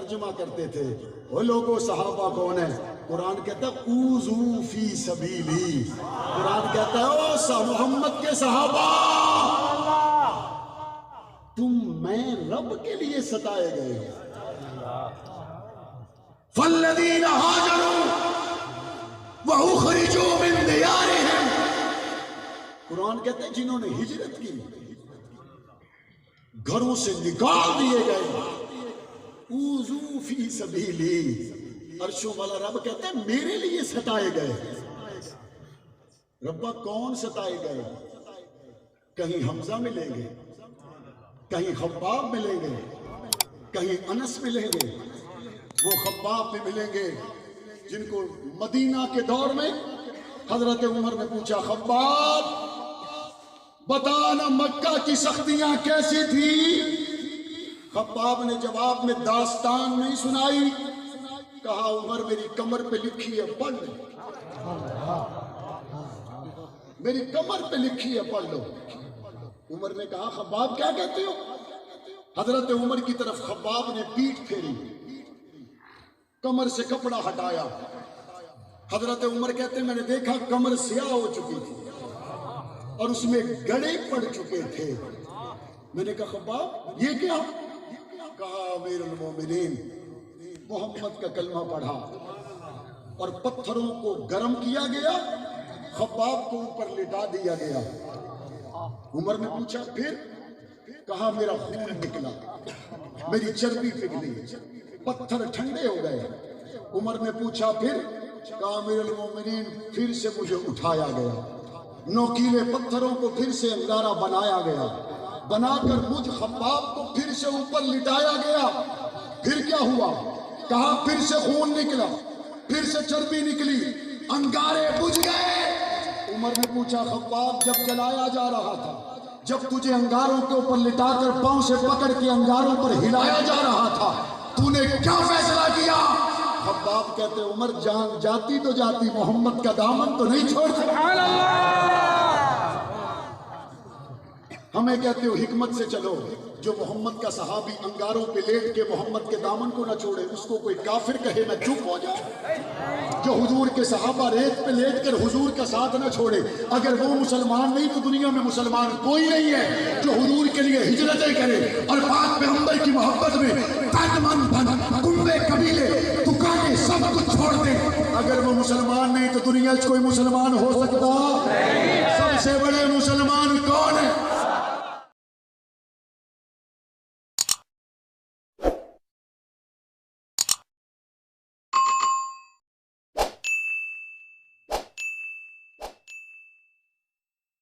ترجمہ کرتے تھے وہ لوگوں صحابہ کون ہیں؟ قرآن کہتا ہے اوذو فی سبیلی، قرآن کہتا ہے او سا محمد کے صحابہ تم میں رب کے لیے ستائے گئے ہو۔ فالذین ہاجروا وَأُخْرِجُوا مِن دِيَارِهِمْ، قرآن کہتے ہیں جنہوں نے ہجرت کی، گھروں سے نکال دیے گئے، اوذو فی سبیلی، عرشوں والا رب کہتا ہے میرے لیے ستائے گئے۔ ربا کون ستائے گئے؟ کہیں حمزہ ملیں گے، کہیں خباب ملیں گے، کہیں انس ملیں گے۔ وہ خباب میں ملیں گے جن کو مدینہ کے دور میں حضرت عمر نے پوچھا خباب بتانا مکہ کی سختیاں کیسی تھی؟ خباب نے جواب میں داستان نہیں سنائی، کہا عمر میری کمر پہ لکھی ہے پڑھ لو، میری کمر پہ لکھی ہے پڑھ لو۔ عمر نے کہا خباب کیا کہتے ہو؟ حضرت عمر کی طرف خباب نے پیٹھ پھیری، کمر سے کپڑا ہٹایا۔ حضرت عمر کہتے ہیں میں نے دیکھا کمر سیاہ ہو چکی تھی اور اس میں گڑے پڑ چکے تھے۔ میں نے کہا خباب یہ کیا؟ کہا امیر المومنین محمد کا کلمہ پڑھا اور پتھروں کو گرم کیا گیا، خباب کو اوپر لٹا دیا گیا۔ عمر نے پوچھا پھر؟ کہا میرا خون نکلا، میری چربی پگھلی، پتھر ٹھنڈے ہو گئے۔ عمر نے پوچھا پھر؟ کہا امیر المومنین پھر سے مجھے اٹھایا گیا، نوکیلے پتھروں کو پھر سے انگارہ بنایا گیا، بنا کر مجھ خباب کو پھر سے اوپر لٹایا گیا۔ پھر کیا ہوا؟ کہا پھر سے خون نکلا، پھر سے چربی نکلی، انگارے بجھ گئے۔ عمر نے پوچھا خباب جب جلایا جا رہا تھا، جب تجھے انگاروں کے اوپر لٹا کر پاؤں سے پکڑ کے انگاروں پر ہلایا جا رہا تھا تو نے کیا فیصلہ کیا؟ خباب کہتے عمر جان جاتی تو جاتی، محمد کا دامن تو نہیں چھوڑ سکتا۔ ہمیں کہتے ہو حکمت سے چلو، جو محمد کا صحابی انگاروں پہ لیٹ کے محمد کے دامن کو نہ چھوڑے اس کو کوئی کافر کہے میں چپ ہو جاؤں؟ جو حضور کے صحابہ ریت پہ لیٹ کر حضور کا ساتھ نہ چھوڑے، اگر وہ مسلمان نہیں تو دنیا میں مسلمان کوئی نہیں ہے۔ جو حضور کے لیے ہجرتیں کرے اور پاک پیغمبر کی محبت میں تن من دھن کنبے قبیلے دکانیں سب کچھ چھوڑ دے، اگر وہ مسلمان نہیں تو دنیا میں کوئی مسلمان ہو سکتا؟ سب سے بڑے